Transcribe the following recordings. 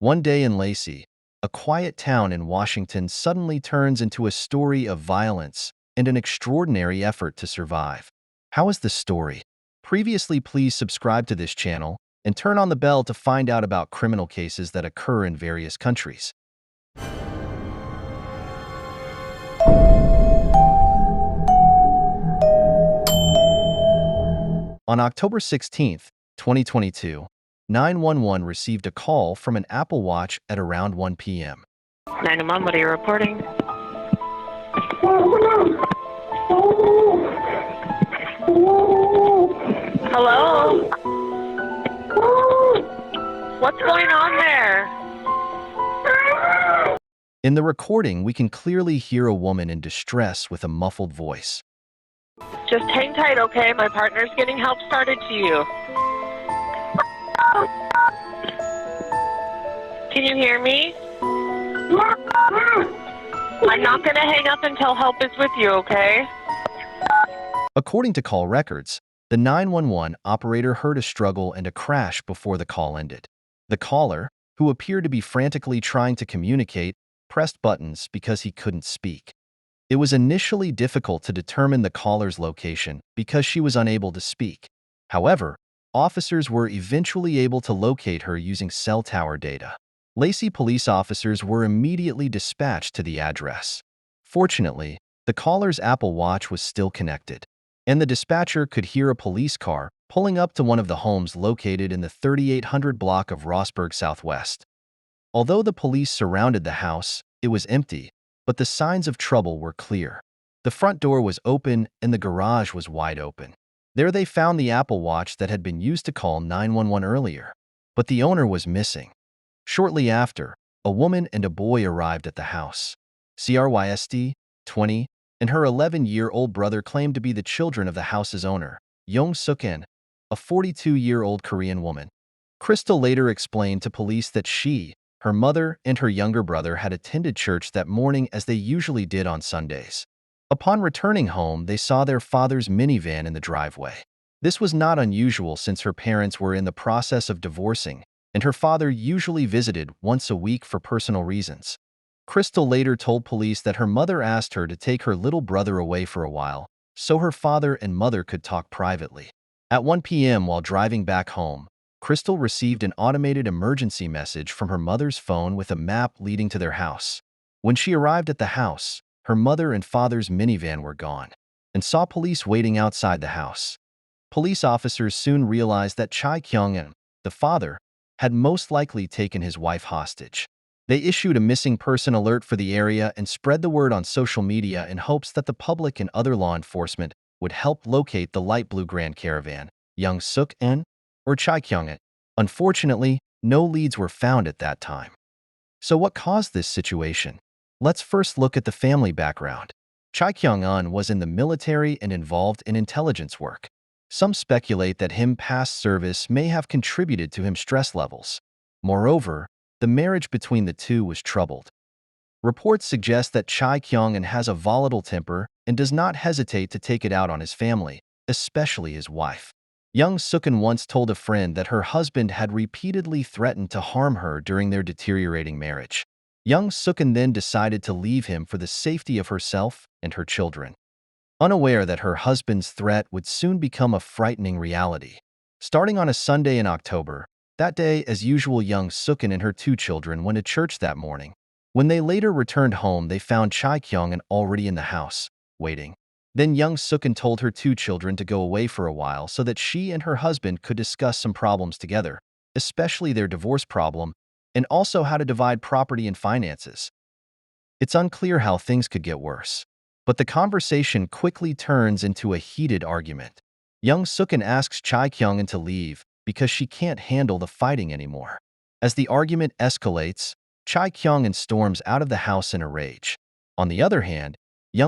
One day in Lacey, a quiet town in Washington suddenly turns into a story of violence and an extraordinary effort to survive. How is the story? Previously, please subscribe to this channel and turn on the bell to find out about criminal cases that occur in various countries. On October 16th, 2022, 911 received a call from an Apple Watch at around 1 p.m. 911, what are you reporting? Hello? What's going on there? In the recording, we can clearly hear a woman in distress with a muffled voice. Just hang tight, okay? My partner's getting help started to you. Can you hear me? I'm not going to hang up until help is with you, okay? According to call records, the 911 operator heard a struggle and a crash before the call ended. The caller, who appeared to be frantically trying to communicate, pressed buttons because he couldn't speak. It was initially difficult to determine the caller's location because she was unable to speak. However, officers were eventually able to locate her using cell tower data. Lacey police officers were immediately dispatched to the address. Fortunately, the caller's Apple Watch was still connected, and the dispatcher could hear a police car pulling up to one of the homes located in the 3800 block of Rossburg Southwest. Although the police surrounded the house, it was empty, but the signs of trouble were clear. The front door was open and the garage was wide open. There they found the Apple Watch that had been used to call 911 earlier, but the owner was missing. Shortly after, a woman and a boy arrived at the house. Crystal, 20, and her 11-year-old brother claimed to be the children of the house's owner, Sook An, a 42-year-old Korean woman. Crystal later explained to police that she, her mother, and her younger brother had attended church that morning as they usually did on Sundays. Upon returning home, they saw their father's minivan in the driveway. This was not unusual since her parents were in the process of divorcing, and her father usually visited once a week for personal reasons. Crystal later told police that her mother asked her to take her little brother away for a while, so her father and mother could talk privately. At 1 p.m. while driving back home, Crystal received an automated emergency message from her mother's phone with a map leading to their house. When she arrived at the house, her mother and father's minivan were gone, and saw police waiting outside the house. Police officers soon realized that Sook An, the father, had most likely taken his wife hostage. They issued a missing person alert for the area and spread the word on social media in hopes that the public and other law enforcement would help locate the light blue Grand Caravan, Sook An, or Sook An. Unfortunately, no leads were found at that time. So what caused this situation? Let's first look at the family background. Sook An was in the military and involved in intelligence work. Some speculate that his past service may have contributed to his stress levels. Moreover, the marriage between the two was troubled. Reports suggest that Sook An has a volatile temper and does not hesitate to take it out on his family, especially his wife. Sook An once told a friend that her husband had repeatedly threatened to harm her during their deteriorating marriage. Sook An then decided to leave him for the safety of herself and her children, unaware that her husband's threat would soon become a frightening reality. Starting on a Sunday in October, that day, as usual, Sook An and her two children went to church that morning. When they later returned home, they found Sook An already in the house, waiting. Then Sook An told her two children to go away for a while so that she and her husband could discuss some problems together, especially their divorce problem, and also how to divide property and finances. It's unclear how things could get worse, but the conversation quickly turns into a heated argument. Sook An asks Sook An to leave because she can't handle the fighting anymore. As the argument escalates, Sook An storms out of the house in a rage. On the other hand,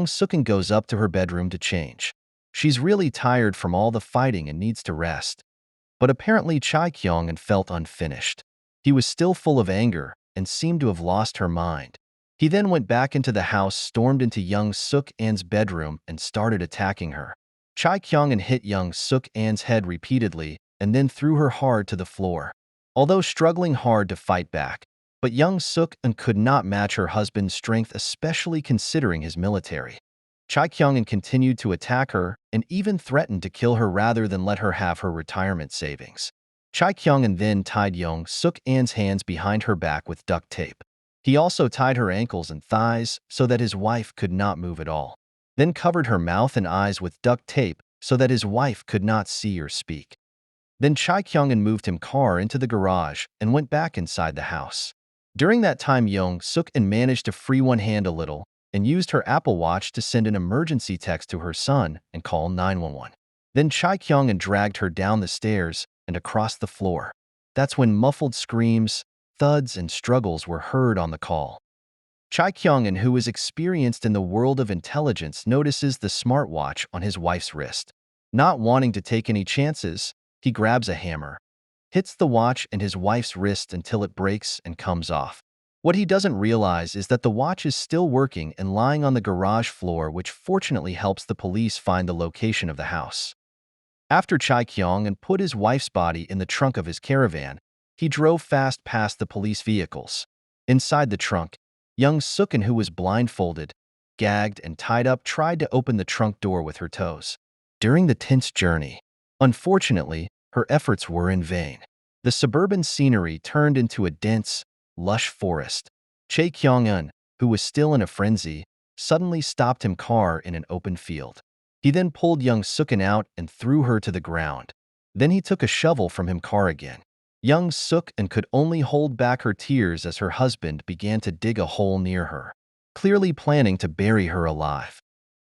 Sook An goes up to her bedroom to change. She's really tired from all the fighting and needs to rest. But apparently Sook An felt unfinished. He was still full of anger and seemed to have lost her mind. He then went back into the house, stormed into Sook An's bedroom, and started attacking her. Sook An hit Sook An's head repeatedly and then threw her hard to the floor. Although struggling hard to fight back, But young Sook An could not match her husband's strength, especially considering his military. Chai Kyung-an continued to attack her and even threatened to kill her rather than let her have her retirement savings. Chai Kyung-an then tied Young Sook An's hands behind her back with duct tape. He also tied her ankles and thighs so that his wife could not move at all, then covered her mouth and eyes with duct tape so that his wife could not see or speak. Then Chai Kyung-an moved him car into the garage and went back inside the house. During that time, Young Sook An managed to free one hand a little and used her Apple Watch to send an emergency text to her son and call 911. Then Chai Kyung-an dragged her down the stairs and across the floor. That's when muffled screams, thuds, and struggles were heard on the call. Chai Kyung-an, who is experienced in the world of intelligence, notices the smartwatch on his wife's wrist. Not wanting to take any chances, he grabs a hammer, hits the watch and his wife's wrist until it breaks and comes off. What he doesn't realize is that the watch is still working and lying on the garage floor, which fortunately helps the police find the location of the house. After Chai Kyung-an put his wife's body in the trunk of his caravan, he drove fast past the police vehicles. Inside the trunk, young Sook An, who was blindfolded, gagged, and tied up, tried to open the trunk door with her toes. During the tense journey, unfortunately, her efforts were in vain. The suburban scenery turned into a dense, lush forest. Chai Kyung-an, who was still in a frenzy, suddenly stopped his car in an open field. He then pulled young Sook An out and threw her to the ground. Then he took a shovel from his car again. Young Sook An could only hold back her tears as her husband began to dig a hole near her, clearly planning to bury her alive.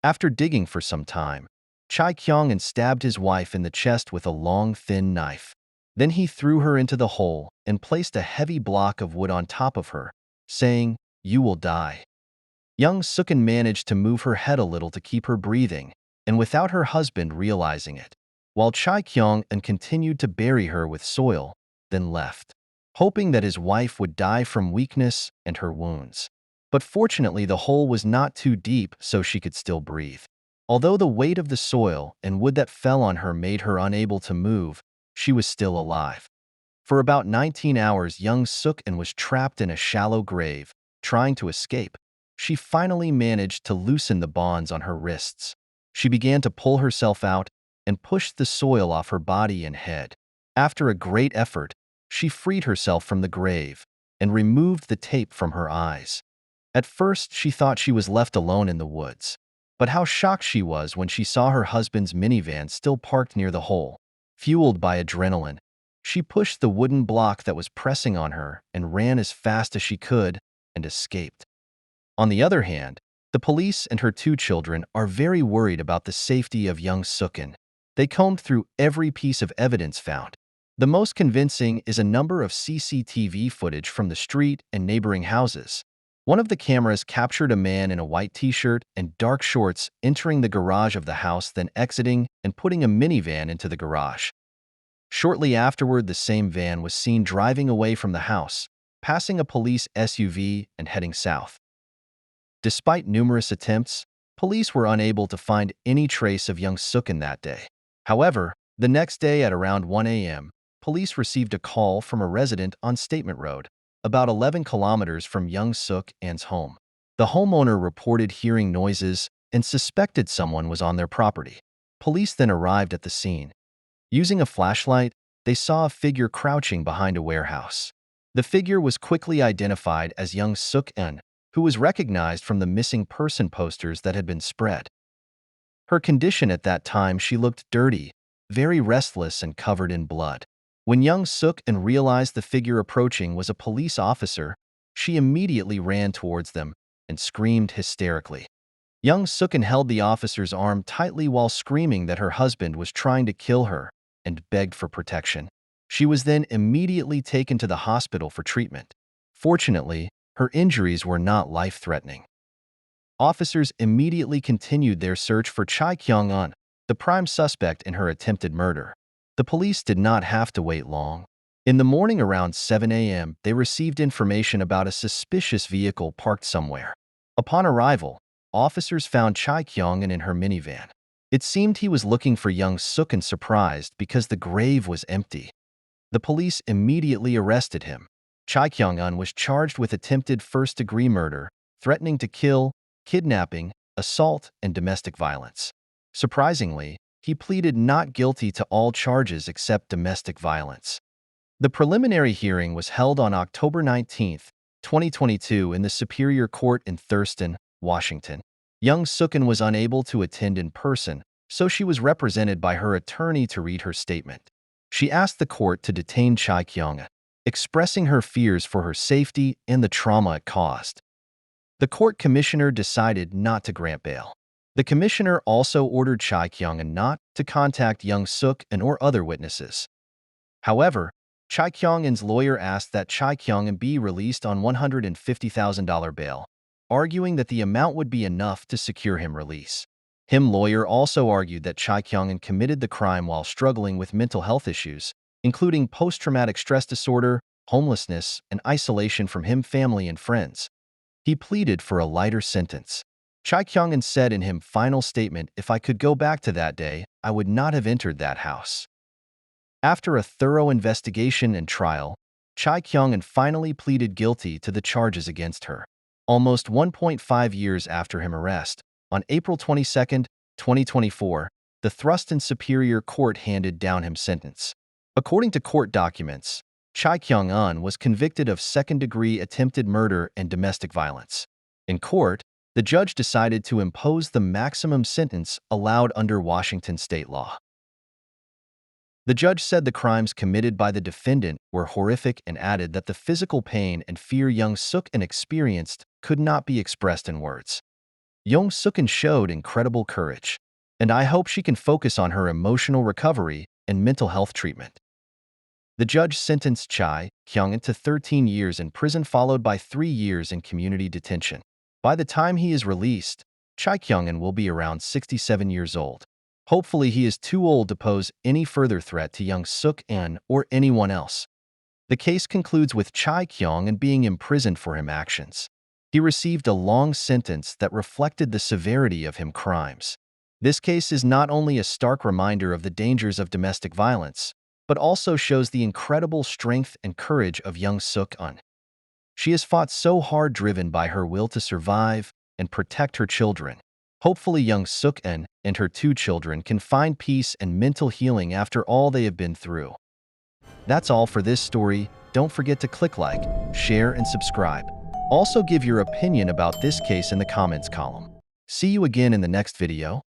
After digging for some time, Chai Kyung-an stabbed his wife in the chest with a long, thin knife. Then he threw her into the hole and placed a heavy block of wood on top of her, saying, "You will die." Young Sook An managed to move her head a little to keep her breathing, and without her husband realizing it, while Chai Kyung-an continued to bury her with soil, then left, hoping that his wife would die from weakness and her wounds. But fortunately, the hole was not too deep, so she could still breathe. Although the weight of the soil and wood that fell on her made her unable to move, she was still alive. For about 19 hours, young Sook An was trapped in a shallow grave, trying to escape. She finally managed to loosen the bonds on her wrists. She began to pull herself out and pushed the soil off her body and head. After a great effort, she freed herself from the grave and removed the tape from her eyes. At first, she thought she was left alone in the woods. But how shocked she was when she saw her husband's minivan still parked near the hole. Fueled by adrenaline, she pushed the wooden block that was pressing on her and ran as fast as she could and escaped. On the other hand, the police and her two children are very worried about the safety of young Sook An. They combed through every piece of evidence found. The most convincing is a number of CCTV footage from the street and neighboring houses. One of the cameras captured a man in a white t-shirt and dark shorts entering the garage of the house, then exiting and putting a minivan into the garage. Shortly afterward, the same van was seen driving away from the house, passing a police SUV and heading south. Despite numerous attempts, police were unable to find any trace of young Sook An that day. However, the next day at around 1 a.m., police received a call from a resident on Statement Road, about 11 kilometers from young Sook An's home. The homeowner reported hearing noises and suspected someone was on their property. Police then arrived at the scene. Using a flashlight, they saw a figure crouching behind a warehouse. The figure was quickly identified as young Sook An, who was recognized from the missing person posters that had been spread. Her condition at that time, she looked dirty, very restless, and covered in blood. When young Sook An realized the figure approaching was a police officer, she immediately ran towards them and screamed hysterically. Young Sook An held the officer's arm tightly while screaming that her husband was trying to kill her and begged for protection. She was then immediately taken to the hospital for treatment. Fortunately, her injuries were not life-threatening. Officers immediately continued their search for Chai Kyung-an, the prime suspect in her attempted murder. The police did not have to wait long. In the morning around 7 a.m., they received information about a suspicious vehicle parked somewhere. Upon arrival, officers found Chai Kyung-an in her minivan. It seemed he was looking for young Sook An, surprised because the grave was empty. The police immediately arrested him. Chai Kyung-un was charged with attempted first-degree murder, threatening to kill, kidnapping, assault, and domestic violence. Surprisingly, he pleaded not guilty to all charges except domestic violence. The preliminary hearing was held on October 19, 2022 in the Superior Court in Thurston, Washington. Young Sook An was unable to attend in person, so she was represented by her attorney to read her statement. She asked the court to detain Chai Kyung-un, expressing her fears for her safety and the trauma it caused. The court commissioner decided not to grant bail. The commissioner also ordered Chai Kyung-un not to contact young Sook An or other witnesses. However, Chai Kyung-un's lawyer asked that Chai Kyung-un be released on $150,000 bail, arguing that the amount would be enough to secure him release. Him lawyer also argued that Chai Kyung-un committed the crime while struggling with mental health issues, including post-traumatic stress disorder, homelessness, and isolation from him family and friends. He pleaded for a lighter sentence. Chai Kyung-un said in his final statement, "If I could go back to that day, I would not have entered that house." After a thorough investigation and trial, Chai Kyung-un finally pleaded guilty to the charges against her. Almost 1.5 years after his arrest, on April 22, 2024, the Thurston Superior Court handed down his sentence. According to court documents, Chai Kyung-un was convicted of second-degree attempted murder and domestic violence. In court, the judge decided to impose the maximum sentence allowed under Washington state law. The judge said the crimes committed by the defendant were horrific and added that the physical pain and fear young Sook An experienced could not be expressed in words. Young Sook An showed incredible courage, and I hope she can focus on her emotional recovery and mental health treatment. The judge sentenced Chai Kyung-un to 13 years in prison followed by 3 years in community detention. By the time he is released, Chai Kyung-un will be around 67 years old. Hopefully he is too old to pose any further threat to young Sook An or anyone else. The case concludes with Chai Kyung-un being imprisoned for his actions. He received a long sentence that reflected the severity of his crimes. This case is not only a stark reminder of the dangers of domestic violence, but also shows the incredible strength and courage of young Sook An. She has fought so hard, driven by her will to survive and protect her children. Hopefully young Sook An and her 2 children can find peace and mental healing after all they have been through. That's all for this story. Don't forget to click like, share, and subscribe. Also give your opinion about this case in the comments column. See you again in the next video.